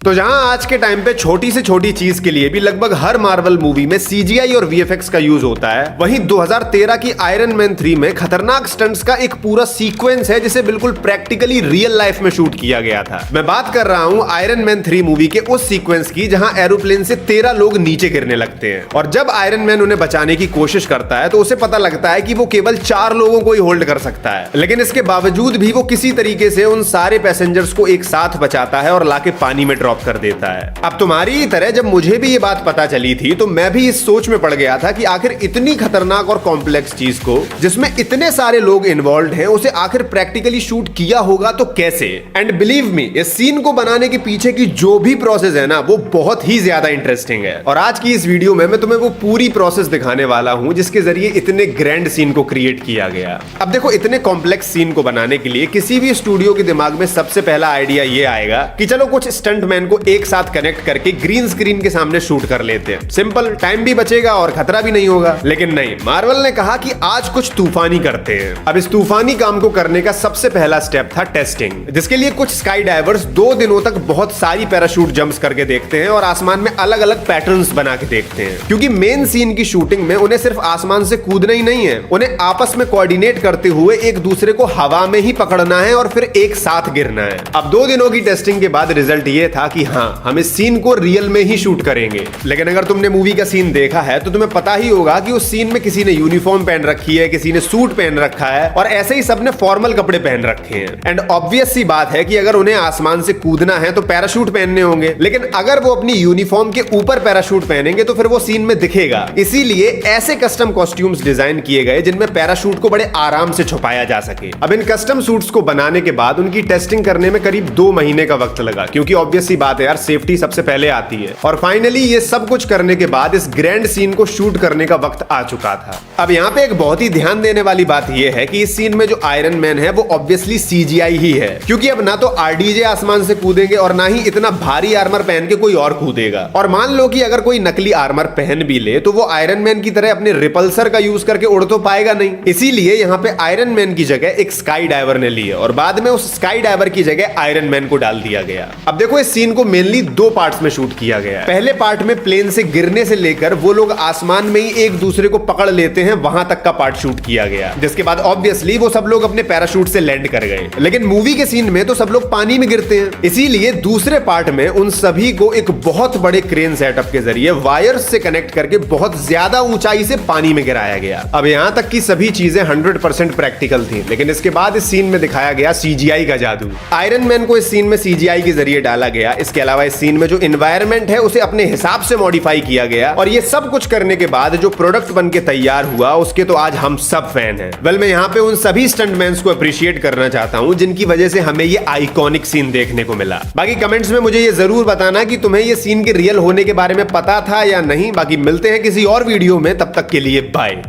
तो जहां आज के टाइम पे छोटी से छोटी चीज के लिए भी लगभग हर मार्वल मूवी में सीजीआई और वीएफएक्स का यूज होता है, वहीं 2013 की आयरन मैन 3 में खतरनाक स्टंट्स का एक पूरा सीक्वेंस है जिसे बिल्कुल प्रैक्टिकली रियल लाइफ में शूट किया गया था। मैं बात कर रहा हूं आयरन मैन 3 मूवी के उस सीक्वेंस की जहां एरोप्लेन से 13 लोग नीचे गिरने लगते हैं और जब आयरन मैन उन्हें बचाने की कोशिश करता है तो उसे पता लगता है कि वो केवल 4 लोगों को ही होल्ड कर सकता है, लेकिन इसके बावजूद भी वो किसी तरीके से उन सारे पैसेंजर्स को एक साथ बचाता है और लाके पानी में ड्रॉप कर देता है। अब तुम्हारी ही तरह जब मुझे भी ये बात पता चली थी तो मैं भी इस सोच में पड़ गया था कि आखिर इतनी खतरनाक और कॉम्प्लेक्स चीज को जिसमें इतने सारे लोग इन्वॉल्व हैं उसे आखिर प्रैक्टिकली शूट किया होगा तो कैसे। एंड बिलीव मी, इस सीन को बनाने के पीछे की जो भी प्रोसेस है ना वो बहुत ही ज्यादा इंटरेस्टिंग है और आज की इस वीडियो में मैं तुम्हें वो पूरी प्रोसेस दिखाने वाला हूं जिसके जरिए इतने ग्रैंड सीन को क्रिएट किया गया। अब देखो, इतने कॉम्प्लेक्स सीन को बनाने के लिए किसी भी स्टूडियो के दिमाग में सबसे पहला आइडिया ये आएगा कि चलो कुछ स्टंटमैन को एक साथ कनेक्ट करके ग्रीन स्क्रीन के सामने शूट कर लेते हैं, सिंपल, टाइम भी बचेगा और खतरा भी नहीं होगा। लेकिन नहीं, मार्वल ने कहा कि आज कुछ तूफानी करते हैं। अब इस तूफानी काम को करने का सबसे पहला स्टेप था टेस्टिंग, जिसके लिए कुछ स्काई डाइवर्स 2 दिनों तक बहुत सारी पैराशूट जंप्स करके देखते हैं और आसमान में अलग अलग पैटर्न्स बना के देखते हैं, क्योंकि मेन सीन की शूटिंग में उन्हें सिर्फ आसमान से कूदना ही नहीं है, उन्हें आपस में कोऑर्डिनेट करते हुए एक दूसरे को हवा में ही पकड़ना है और फिर एक साथ गिरना है। अब 2 दिनों की टेस्टिंग के बाद रिजल्ट ये था कि हाँ, हम इस सीन को रियल में ही शूट करेंगे। लेकिन अगर तुमने मूवी का सीन देखा है तो तुम्हें पता ही होगा कि उस सीन में किसी ने यूनिफॉर्म पहन रखी है, किसी ने सूट पहन रखा है और ऐसे ही सबने फॉर्मल कपड़े पहन रखे हैं। एंड ऑब्वियस सी बात है कि अगर उन्हें आसमान से कूदना है तो पैराशूट पहनने होंगे, लेकिन अगर वो अपनी यूनिफॉर्म के ऊपर पैराशूट पहनेंगे तो फिर वो सीन में दिखेगा। इसीलिए ऐसे कस्टम कॉस्ट्यूम्स डिजाइन किए गए जिनमें पैराशूट को बड़े आराम से छुपाया जा सके। अब इन कस्टम सूट्स को बनाने के बाद उनकी टेस्टिंग करने में करीब 2 महीने का वक्त लगा, क्योंकि ऑब्वियस सी बात है यार, सेफ्टी सबसे पहले आती है। और फाइनली ये सब कुछ करने के बाद इस ग्रैंड सीन को शूट करने का वक्त आ चुका था। अब यहाँ पे एक बहुत ही ध्यान देने वाली बात यह है कि इस सीन में जो आयरन मैन है वो ऑब्वियसली सीजीआई ही है, क्योंकि अब ना तो आरडीजे आसमान से कूदेंगे और ना ही इतना भारी आर्मर पहन के कोई और कूदेगा। और मान लो कि अगर कोई नकली आर्मर पहन भी ले तो वो आयरन मैन की तरह अपने रिपल्सर का यूज करके उड़ तो पाएगा नहीं। इसीलिए यहाँ पे आयरन मैन की जगह एक स्काई डाइवर ने ली है और बाद में उस स्काई डाइवर की जगह आयरन मैन को डाल दिया गया। अब देखो, इस सीन को मेनली 2 पार्ट्स में शूट किया गया है। पहले पार्ट में प्लेन से गिरने से लेकर वो लोग आसमान में ही एक दूसरे को पकड़ लेते हैं वहां तक का पार्ट शूट किया गया, जिसके बाद ऑब्वियसली वो सब लोग अपने पैराशूट से लैंड कर गए। लेकिन मूवी के सीन में तो सब लोग पानी में गिरते हैं, इसीलिए दूसरे पार्ट में उन सभी को एक बहुत बड़े क्रेन सेटअप के जरिए वायर्स से कनेक्ट करके बहुत ज्यादा ऊंचाई से पानी में गिराया गया। अब यहां तक की सभी चीजें 100% प्रैक्टिकल थी, लेकिन इसके बाद इस सीन में दिखाया गया सीजीआई का जादू। आयरन मैन को इस सीन में सीजीआई के जरिए डाला गया। इसके अलावा इस सीन में जो एनवायरनमेंट है उसे अपने हिसाब से मॉडिफाई किया गया और ये सब कुछ करने के बाद जो प्रोडक्ट बन के तैयार हुआ उसके तो आज हम सब फैन हैं। वेल, मैं यहाँ पे उन सभी स्टंटमैन्स को अप्रिशिएट करना चाहता हूँ जिनकी वजह से हमें ये आइकॉनिक सीन देखने को मिला। बाकी कमेंट्स में मुझे ये जरूर बताना कि तुम्हें ये सीन के रियल होने के बारे में पता था या नहीं। बाकी मिलते हैं किसी और वीडियो में, तब तक के लिए बाय।